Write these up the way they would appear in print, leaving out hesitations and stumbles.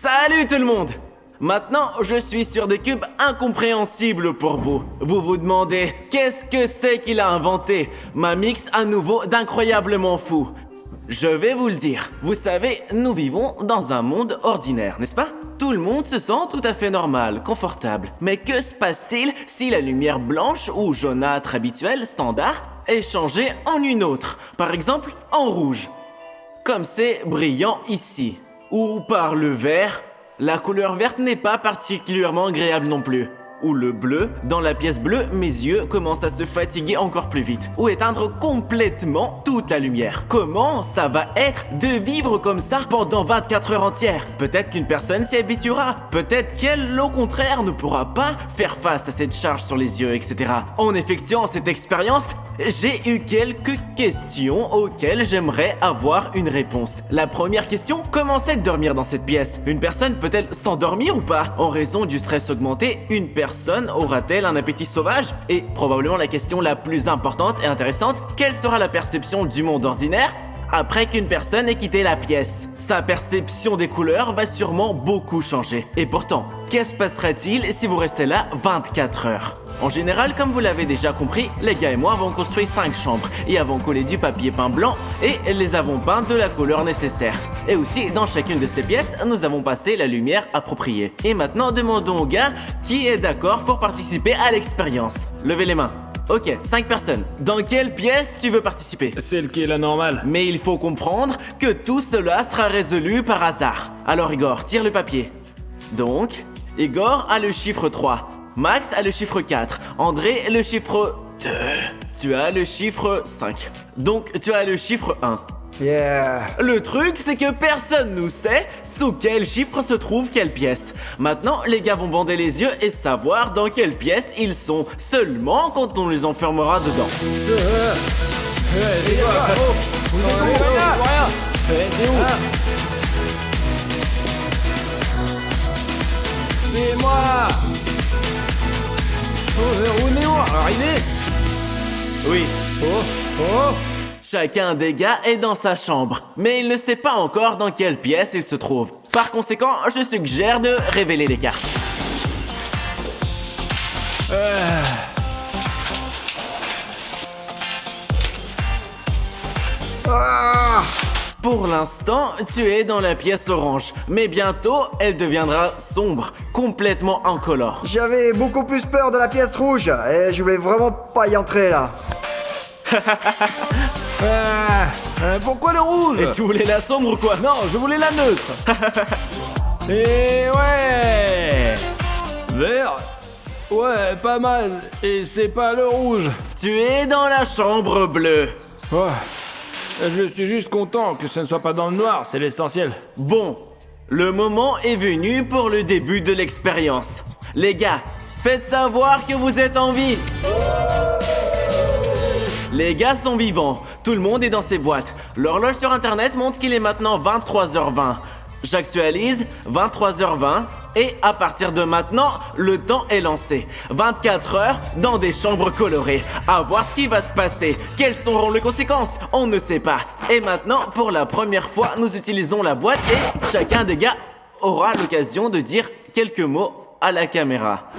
Salut tout le monde! Maintenant, je suis sur des cubes incompréhensibles pour vous. Vous vous demandez, qu'est-ce que c'est qu'il a inventé? Ma mix à nouveau d'incroyablement fou. Je vais vous le dire. Vous savez, nous vivons dans un monde ordinaire, n'est-ce pas? Tout le monde se sent tout à fait normal, confortable. Mais que se passe-t-il si la lumière blanche ou jaunâtre habituelle, standard, est changée en une autre? Par exemple, en rouge. Comme c'est brillant ici. Ou par le vert. La couleur verte n'est pas particulièrement agréable non plus. Ou le bleu, dans la pièce bleue, mes yeux commencent à se fatiguer encore plus vite. Ou éteindre complètement toute la lumière. Comment ça va être de vivre comme ça pendant 24 heures entières? Peut-être qu'une personne s'y habituera. Peut-être qu'elle, au contraire, ne pourra pas faire face à cette charge sur les yeux, etc. En effectuant cette expérience, j'ai eu quelques questions auxquelles j'aimerais avoir une réponse. La première question, comment c'est de dormir dans cette pièce? Une personne peut-elle s'endormir ou pas? En raison du stress augmenté, une personne aura-t-elle un appétit sauvage? Et probablement la question la plus importante et intéressante, quelle sera la perception du monde ordinaire après qu'une personne ait quitté la pièce? Sa perception des couleurs va sûrement beaucoup changer. Et pourtant, qu'est-ce passera-t-il si vous restez là 24 heures? En général, comme vous l'avez déjà compris, les gars et moi avons construit 5 chambres et avons collé du papier peint blanc et les avons peints de la couleur nécessaire. Et aussi, dans chacune de ces pièces, nous avons passé la lumière appropriée. Et maintenant, demandons au gars qui est d'accord pour participer à l'expérience. Levez les mains. Ok, 5 personnes. Dans quelle pièce tu veux participer? Celle qui est la normale. Mais il faut comprendre que tout cela sera résolu par hasard. Alors Igor, tire le papier. Donc, Igor a le chiffre 3. Max a le chiffre 4. André le chiffre 2. Tu as le chiffre 5. Donc tu as le chiffre 1. Yeah. Le truc, c'est que personne nous sait sous quel chiffre se trouve quelle pièce. Maintenant, les gars vont bander les yeux et savoir dans quelle pièce ils sont seulement quand on les enfermera dedans. C'est quoi? Vous êtes où? Rien. T'es où? C'est moi. Roméo, arrivé. Oui. Oh. Chacun des gars est dans sa chambre, mais il ne sait pas encore dans quelle pièce il se trouve. Par conséquent, je suggère de révéler les cartes. Pour l'instant, tu es dans la pièce orange, mais bientôt, elle deviendra sombre, complètement incolore. J'avais beaucoup plus peur de la pièce rouge et je voulais vraiment pas y entrer là. Pourquoi le rouge? Et tu voulais la sombre ou quoi? Non, je voulais la neutre. Et ouais. Vert. Ouais, pas mal. Et c'est pas le rouge. Tu es dans la chambre bleue. Oh. Je suis juste content que ce ne soit pas dans le noir, c'est l'essentiel. Bon, le moment est venu pour le début de l'expérience. Les gars, faites savoir que vous êtes en vie. Les gars sont vivants, tout le monde est dans ses boîtes. L'horloge sur internet montre qu'il est maintenant 23h20. J'actualise, 23h20, et à partir de maintenant, le temps est lancé. 24 heures dans des chambres colorées. À voir ce qui va se passer. Quelles seront les conséquences? On ne sait pas. Et maintenant, pour la première fois, nous utilisons la boîte et chacun des gars aura l'occasion de dire quelques mots à la caméra.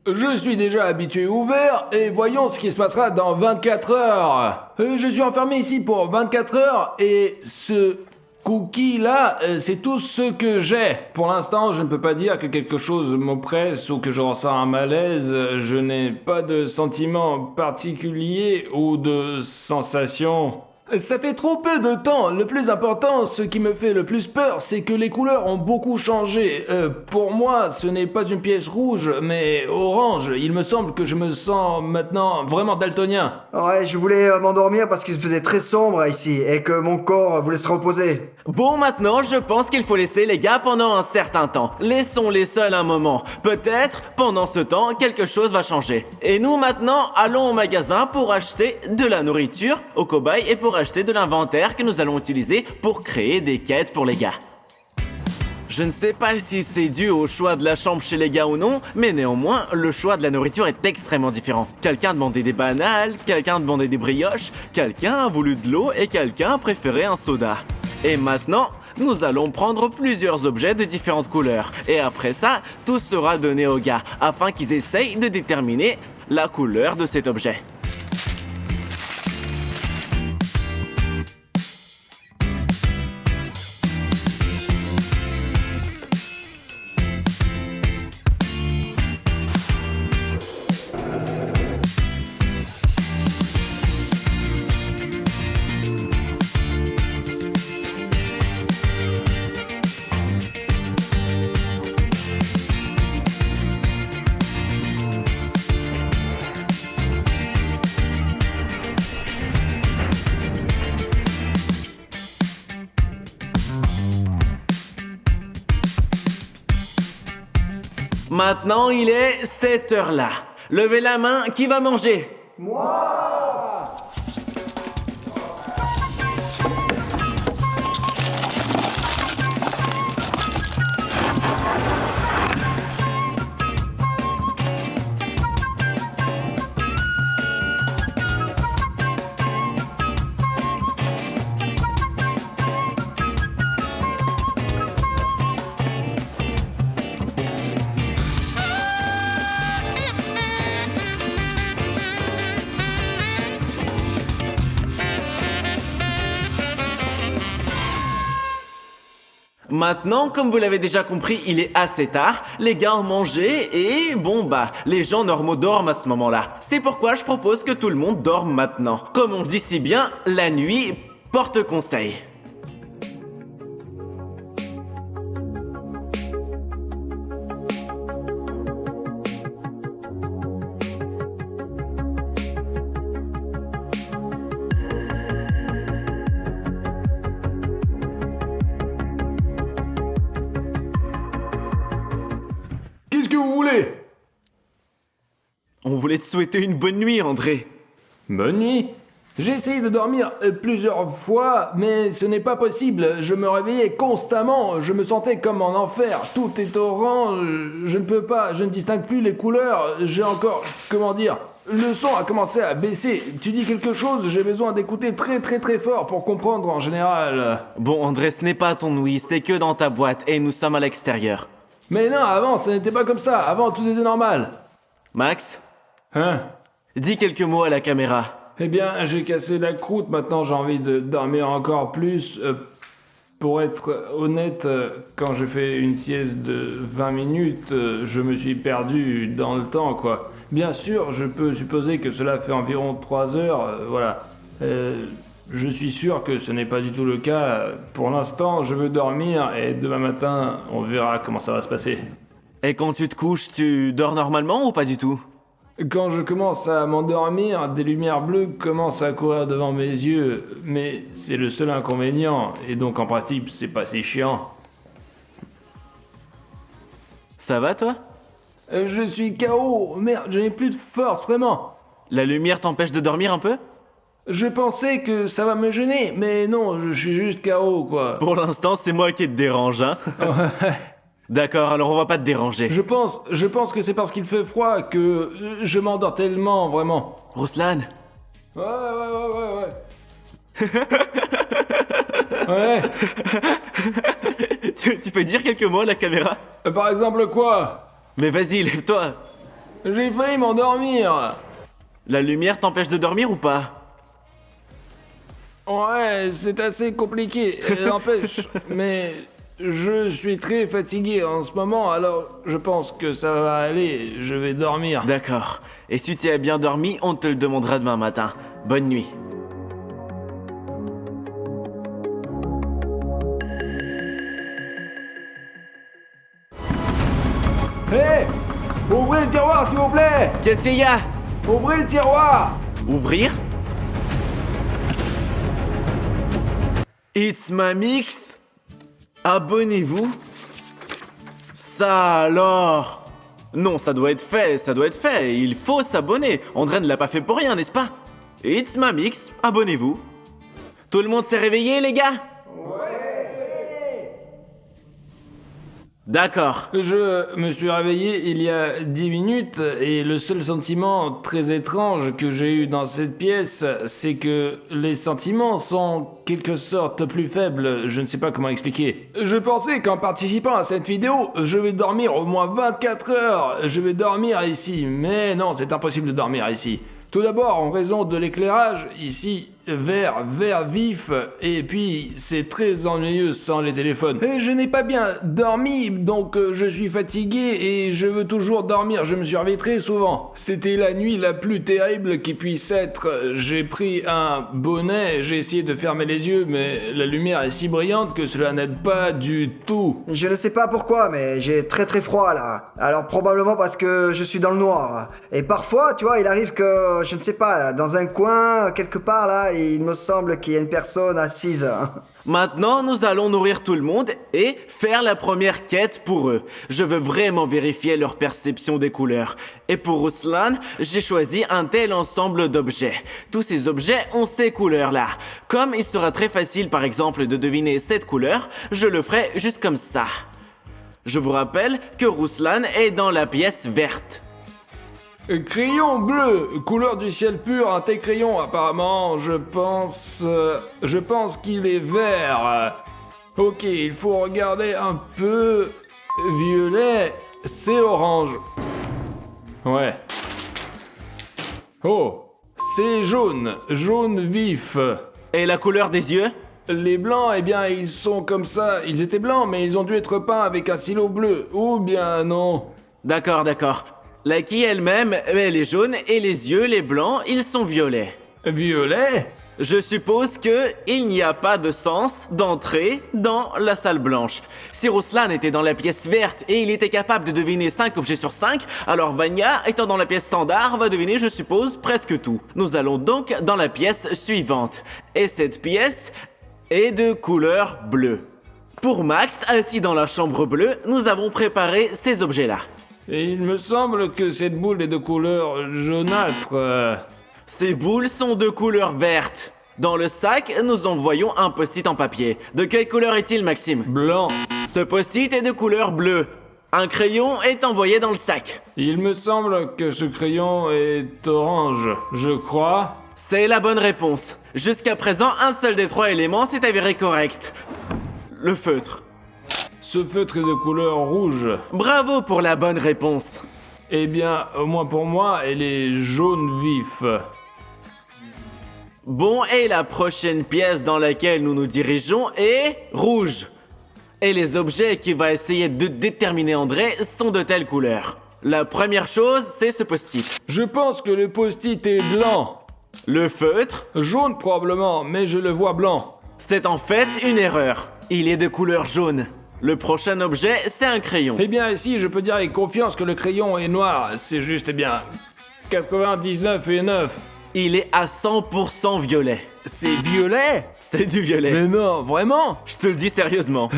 Je suis déjà habitué au vert et voyons ce qui se passera dans 24 heures. Je suis enfermé ici pour 24 heures et ce cookie là, c'est tout ce que j'ai. Pour l'instant, je ne peux pas dire que quelque chose m'oppresse ou que je ressens un malaise. Je n'ai pas de sentiment particulier ou de sensation. Ça fait trop peu de temps. Le plus important, ce qui me fait le plus peur, c'est que les couleurs ont beaucoup changé. Pour moi, ce n'est pas une pièce rouge, mais orange. Il me semble que je me sens maintenant vraiment daltonien. Ouais, je voulais m'endormir parce qu'il se faisait très sombre ici et que mon corps voulait se reposer. Bon, maintenant, je pense qu'il faut laisser les gars pendant un certain temps. Laissons-les seuls un moment. Peut-être, pendant ce temps, quelque chose va changer. Et nous, maintenant, allons au magasin pour acheter de la nourriture aux cobayes et pour acheter de l'inventaire que nous allons utiliser pour créer des quêtes pour les gars. Je ne sais pas si c'est dû au choix de la chambre chez les gars ou non, mais néanmoins, le choix de la nourriture est extrêmement différent. Quelqu'un demandait des bananes, quelqu'un demandait des brioches, quelqu'un a voulu de l'eau et quelqu'un préférait un soda. Et maintenant, Nous allons prendre plusieurs objets de différentes couleurs. Et après ça, tout sera donné aux gars, afin qu'ils essayent de déterminer la couleur de cet objet. Maintenant, il est cette heure-là. Levez la main, qui va manger? Maintenant, comme vous l'avez déjà compris, il est assez tard, les gars ont mangé et bon bah, les gens normaux dorment à ce moment-là. C'est pourquoi je propose que tout le monde dorme maintenant. Comme on dit si bien, la nuit porte conseil. Qu'est-ce que vous voulez? On voulait te souhaiter une bonne nuit, André. Bonne nuit. J'ai essayé de dormir plusieurs fois, mais ce n'est pas possible. Je me réveillais constamment, je me sentais comme en enfer. Tout est orange, je ne peux pas, je ne distingue plus les couleurs. J'ai encore, comment dire, le son a commencé à baisser. Tu dis quelque chose, j'ai besoin d'écouter très fort pour comprendre en général. Bon, André, ce n'est pas ton ouïe, c'est que dans ta boîte et nous sommes à l'extérieur. Mais non, avant, ça n'était pas comme ça. Avant, tout était normal. Max, Hein? dis quelques mots à la caméra. Eh bien, j'ai cassé la croûte, maintenant j'ai envie de dormir encore plus. Pour être honnête, quand j'ai fait une sieste de 20 minutes, je me suis perdu dans le temps, quoi. Bien sûr, je peux supposer que cela fait environ 3 heures, voilà. Je suis sûr que ce n'est pas du tout le cas. Pour l'instant, je veux dormir et demain matin, on verra comment ça va se passer. Et quand tu te couches, tu dors normalement ou pas du tout? Quand je commence à m'endormir, des lumières bleues commencent à courir devant mes yeux, mais c'est le seul inconvénient, et donc en principe, c'est pas si chiant. Ça va, toi? Je suis KO, merde, je n'ai plus de force, vraiment. La lumière t'empêche de dormir un peu? Je pensais que ça va me gêner, mais non, je suis juste KO, quoi. Pour l'instant, c'est moi qui te dérange, hein? D'accord, alors on va pas te déranger. Je pense que c'est parce qu'il fait froid que je m'endors tellement, vraiment. Ruslan, Ouais. Ouais. tu peux dire quelques mots à la caméra? Par exemple quoi? Mais vas-y, lève-toi. J'ai failli m'endormir. La lumière t'empêche de dormir ou pas? Ouais, c'est assez compliqué, n'empêche, mais je suis très fatigué en ce moment, alors je pense que ça va aller, je vais dormir. D'accord. Et si tu as bien dormi, on te le demandera demain matin. Bonne nuit. Hé! Ouvrez le tiroir, s'il vous plaît! Qu'est-ce qu'il y a? Ouvrez le tiroir! Ouvrir? It's ma mix. Abonnez-vous. Ça alors? Non, ça doit être fait. Il faut s'abonner. André ne l'a pas fait pour rien, n'est-ce pas? It's ma mix. Abonnez-vous. Tout le monde s'est réveillé, les gars? Ouais. D'accord. Je me suis réveillé il y a 10 minutes et le seul sentiment très étrange que j'ai eu dans cette pièce, c'est que les sentiments sont en quelque sorte plus faibles, je ne sais pas comment expliquer. Je pensais qu'en participant à cette vidéo, je vais dormir au moins 24 heures, je vais dormir ici, mais non, c'est impossible de dormir ici. Tout d'abord, en raison de l'éclairage, ici, vert vif, et puis c'est très ennuyeux sans les téléphones. Et je n'ai pas bien dormi, donc je suis fatigué et je veux toujours dormir, je me suis réveillé très souvent. C'était la nuit la plus terrible qui puisse être. J'ai pris un bonnet, j'ai essayé de fermer les yeux, mais la lumière est si brillante que cela n'aide pas du tout. Je ne sais pas pourquoi, mais j'ai très froid là. Alors probablement parce que je suis dans le noir. Et parfois, tu vois, il arrive que, je ne sais pas, dans un coin, quelque part là, il me semble qu'il y a une personne assise. Maintenant, nous allons nourrir tout le monde et faire la première quête pour eux. Je veux vraiment vérifier leur perception des couleurs. Et pour Ruslan, j'ai choisi un tel ensemble d'objets. Tous ces objets ont ces couleurs-là. Comme il sera très facile par exemple de deviner cette couleur, je le ferai juste comme ça. Je vous rappelle que Ruslan est dans la pièce verte. Crayon bleu, couleur du ciel pur, un tel crayon apparemment, je pense qu'il est vert. Ok, il faut regarder un peu. Violet, c'est orange. Ouais. Oh, c'est jaune, jaune vif. Et la couleur des yeux? Les blancs, eh bien, ils sont comme ça. Ils étaient blancs, mais ils ont dû être peints avec un stylo bleu. Ou bien non. D'accord. La quille elle-même, elle est jaune et les yeux, les blancs, ils sont violets. Violet? Je suppose que il n'y a pas de sens d'entrer dans la salle blanche. Si Ruslan était dans la pièce verte et il était capable de deviner 5 objets sur 5, alors Vania, étant dans la pièce standard, va deviner, je suppose, presque tout. Nous allons donc dans la pièce suivante. Et cette pièce est de couleur bleue. Pour Max, assis dans la chambre bleue, nous avons préparé ces objets-là. Et il me semble que cette boule est de couleur jaunâtre. Ces boules sont de couleur verte. Dans le sac, nous envoyons un post-it en papier. De quelle couleur est-il, Maxime? Blanc. Ce post-it est de couleur bleue. Un crayon est envoyé dans le sac. Il me semble que ce crayon est orange, je crois. C'est la bonne réponse. Jusqu'à présent, un seul des 3 éléments s'est avéré correct. Le feutre. Ce feutre est de couleur rouge. Bravo pour la bonne réponse. Eh bien, au moins pour moi, elle est jaune vif. Bon, et la prochaine pièce dans laquelle nous nous dirigeons est rouge. Et les objets qu'il va essayer de déterminer André sont de telle couleur. La première chose, c'est ce post-it. Je pense que le post-it est blanc. Le feutre, Jaune probablement, mais je le vois blanc. c'est en fait une erreur. Il est de couleur jaune. Le prochain objet, c'est un crayon. Eh bien, ici, je peux dire avec confiance que le crayon est noir. C'est juste, eh bien, 99,9. Il est à 100% violet. C'est violet? C'est du violet. Mais non, vraiment? Je te le dis sérieusement.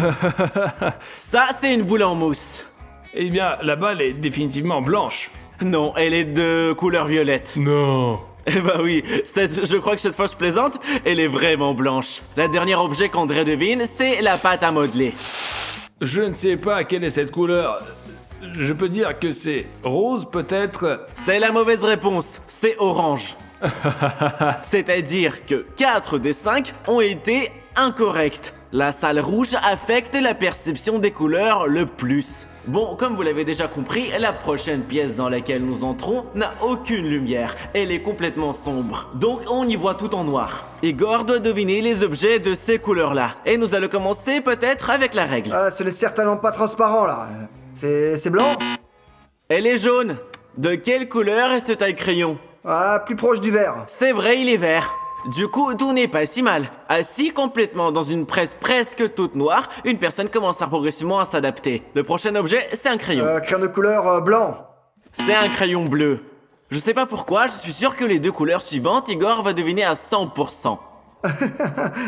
Ça, c'est une boule en mousse. Eh bien, la balle est définitivement blanche. Non, elle est de couleur violette. Non. Eh bah oui, je crois que cette fois je plaisante, elle est vraiment blanche. Le dernier objet qu'André devine, c'est la pâte à modeler. Je ne sais pas quelle est cette couleur. Je peux dire que c'est rose, peut-être. C'est la mauvaise réponse, c'est orange. C'est-à-dire que 4 des 5 ont été incorrects. La salle rouge affecte la perception des couleurs le plus. Bon, comme vous l'avez déjà compris, la prochaine pièce dans laquelle nous entrons n'a aucune lumière. Elle est complètement sombre. Donc on y voit tout en noir. Igor doit deviner les objets de ces couleurs-là. Et nous allons commencer peut-être avec la règle. Ah, ce n'est certainement pas transparent là. C'est blanc? Elle est jaune. De quelle couleur est ce taille-crayon? Ah, plus proche du vert. C'est vrai, il est vert. Du coup, tout n'est pas si mal. Assis complètement dans une presse presque toute noire, une personne commence progressivement à s'adapter. Le prochain objet, c'est un crayon. Crayon de couleur blanc. C'est un crayon bleu. Je sais pas pourquoi, je suis sûr que les deux couleurs suivantes, Igor va deviner à 100%.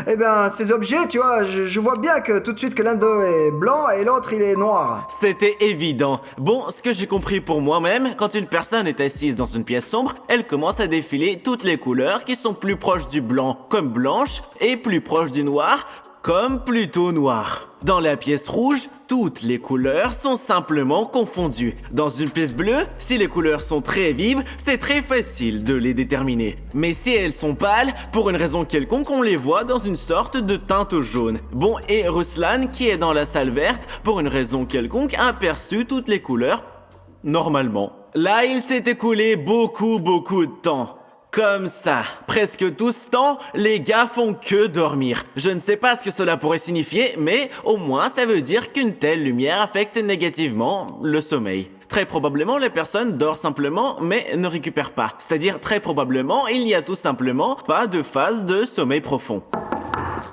Eh ben, ces objets, tu vois, je vois bien que tout de suite que l'un d'eux est blanc et l'autre il est noir. C'était évident. Bon, ce que j'ai compris pour moi-même, quand une personne est assise dans une pièce sombre, elle commence à défiler toutes les couleurs qui sont plus proches du blanc, comme blanche, et plus proches du noir, comme plutôt noir. Dans la pièce rouge, toutes les couleurs sont simplement confondues. Dans une pièce bleue, si les couleurs sont très vives, c'est très facile de les déterminer. Mais si elles sont pâles, pour une raison quelconque, on les voit dans une sorte de teinte jaune. Bon, et Ruslan, qui est dans la salle verte, pour une raison quelconque, a aperçu toutes les couleurs normalement. Là, il s'est écoulé beaucoup de temps. Comme ça, presque tout ce temps, les gars font que dormir. Je ne sais pas ce que cela pourrait signifier, mais au moins ça veut dire qu'une telle lumière affecte négativement le sommeil. Très probablement, les personnes dorment simplement, mais ne récupèrent pas. C'est-à-dire, très probablement, il n'y a tout simplement pas de phase de sommeil profond.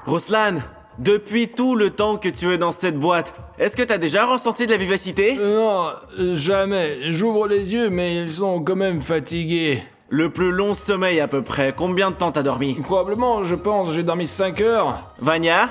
Ruslan, depuis tout le temps que tu es dans cette boîte, est-ce que t'as déjà ressenti de la vivacité? Non, jamais. J'ouvre les yeux, mais ils sont quand même fatigués. Le plus long sommeil à peu près, combien de temps t'as dormi? Probablement, je pense, j'ai dormi 5 heures. Vania?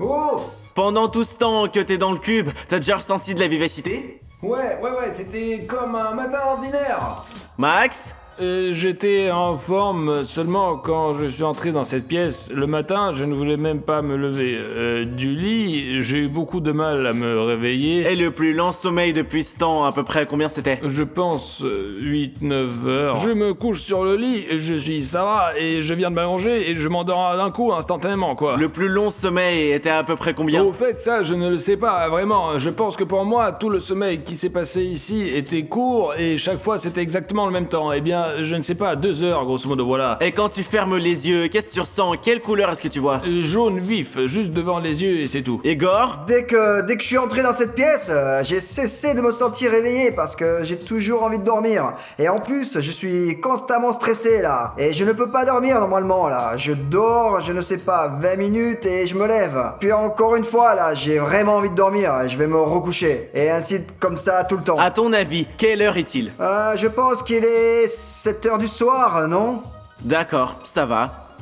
Oh! Pendant tout ce temps que t'es dans le cube, t'as déjà ressenti de la vivacité? Ouais, c'était comme un matin ordinaire. Max? J'étais en forme seulement quand je suis entré dans cette pièce. Le matin, je ne voulais même pas me lever du lit. J'ai eu beaucoup de mal à me réveiller. Et le plus lent sommeil depuis ce temps, à peu près combien c'était? Je pense 8-9 heures. Je me couche sur le lit, je suis ça va, et je viens de m'allonger et je m'endors d'un coup instantanément, quoi. Le plus long sommeil était à peu près combien? Au fait, ça, je ne le sais pas, vraiment. Je pense que pour moi, tout le sommeil qui s'est passé ici était court et chaque fois c'était exactement le même temps. Eh bien, je ne sais pas, 2 heures, grosso modo, voilà. Et quand tu fermes les yeux, qu'est-ce que tu ressens? Quelle couleur est-ce que tu vois? Jaune vif, juste devant les yeux et c'est tout. Igor? Dès que je suis entré dans cette pièce, j'ai cessé de me sentir réveillé parce que j'ai toujours envie de dormir. Et en plus, je suis constamment stressé là. Et je ne peux pas dormir normalement là. Je dors, je ne sais pas, 20 minutes et je me lève. Puis encore une fois là, j'ai vraiment envie de dormir. Je vais me recoucher. Et ainsi comme ça tout le temps. À ton avis, quelle heure est-il? Je pense qu'il est 7 heures du soir, non? D'accord, ça va.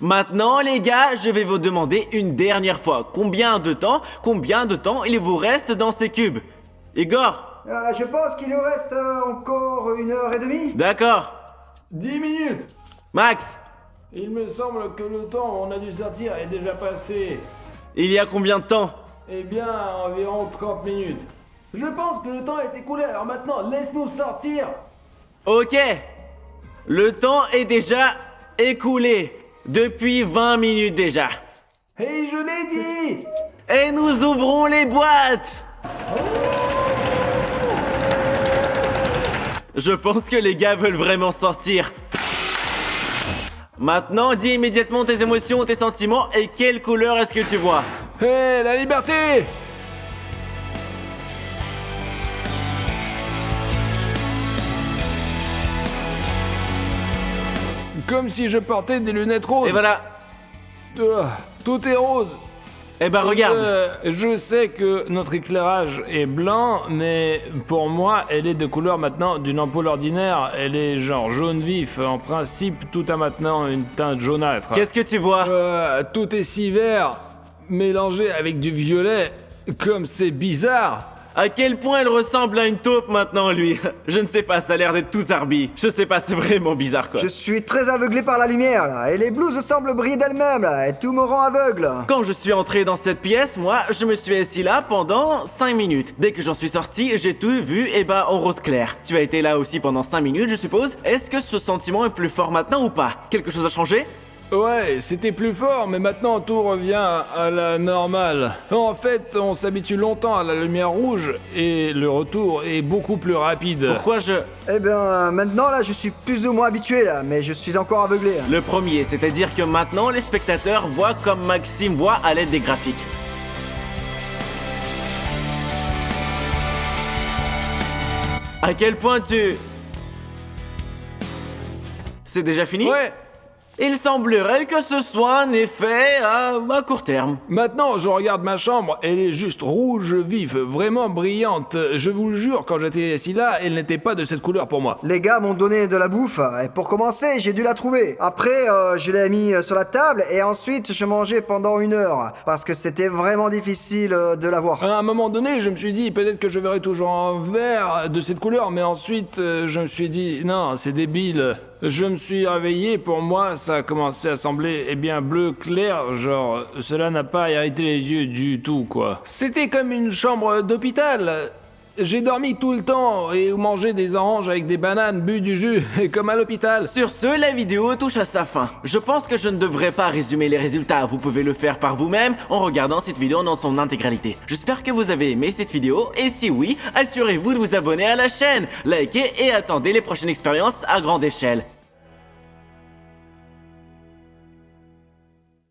Maintenant, les gars, je vais vous demander une dernière fois. Combien de temps il vous reste dans ces cubes? Igor? Je pense qu'il nous reste encore 1h30. D'accord. 10 minutes. Max? Il me semble que le temps où on a dû sortir est déjà passé. Il y a combien de temps? Eh bien, environ 30 minutes. Je pense que le temps est écoulé, alors maintenant, laisse-nous sortir. Ok. Le temps est déjà écoulé. Depuis 20 minutes déjà. Et je l'ai dit. Et nous ouvrons les boîtes. Je pense que les gars veulent vraiment sortir. Maintenant, dis immédiatement tes émotions, tes sentiments et quelle couleur est-ce que tu vois? Hé, la liberté! Comme si je portais des lunettes roses. Et voilà. Tout est rose. Eh ben regarde. Je sais que notre éclairage est blanc, mais pour moi, elle est de couleur maintenant d'une ampoule ordinaire. Elle est genre jaune vif. En principe, tout a maintenant une teinte jaunâtre. Qu'est-ce que tu vois? Tout est si vert, mélangé avec du violet. Comme c'est bizarre. À quel point elle ressemble à une taupe maintenant, lui? Je ne sais pas, ça a l'air d'être tout zarbi. Je sais pas, c'est vraiment bizarre, quoi. Je suis très aveuglé par la lumière là, et les blouses semblent briller d'elles-mêmes là, et tout me rend aveugle. Quand je suis entré dans cette pièce, moi, je me suis assis là pendant 5 minutes. Dès que j'en suis sorti, j'ai tout vu, et bah, en rose clair. Tu as été là aussi pendant 5 minutes, je suppose. Est-ce que ce sentiment est plus fort maintenant ou pas? Quelque chose a changé? Ouais, c'était plus fort, mais maintenant tout revient à la normale. En fait, on s'habitue longtemps à la lumière rouge, et le retour est beaucoup plus rapide. Pourquoi je... Eh bien, maintenant là, je suis plus ou moins habitué là, mais je suis encore aveuglé. Le premier, c'est-à-dire que maintenant, les spectateurs voient comme Maxime voit à l'aide des graphiques. À quel point tu... C'est déjà fini? Ouais. Il semblerait que ce soit un effet à court terme. Maintenant, je regarde ma chambre, elle est juste rouge vif, vraiment brillante. Je vous le jure, quand j'étais assis là, elle n'était pas de cette couleur pour moi. Les gars m'ont donné de la bouffe, et pour commencer, j'ai dû la trouver. Après, je l'ai mis sur la table, et ensuite, je mangeais pendant 1 heure, parce que c'était vraiment difficile de la voir. À un moment donné, je me suis dit, peut-être que je verrai toujours un vert de cette couleur, mais ensuite, je me suis dit, non, c'est débile. Je me suis réveillé, pour moi, ça a commencé à sembler, eh bien, bleu clair, genre, cela n'a pas irrité les yeux du tout, quoi. C'était comme une chambre d'hôpital. J'ai dormi tout le temps et mangé des oranges avec des bananes, bu du jus, comme à l'hôpital. Sur ce, la vidéo touche à sa fin. Je pense que je ne devrais pas résumer les résultats, vous pouvez le faire par vous-même en regardant cette vidéo dans son intégralité. J'espère que vous avez aimé cette vidéo et si oui, assurez-vous de vous abonner à la chaîne, likez et attendez les prochaines expériences à grande échelle.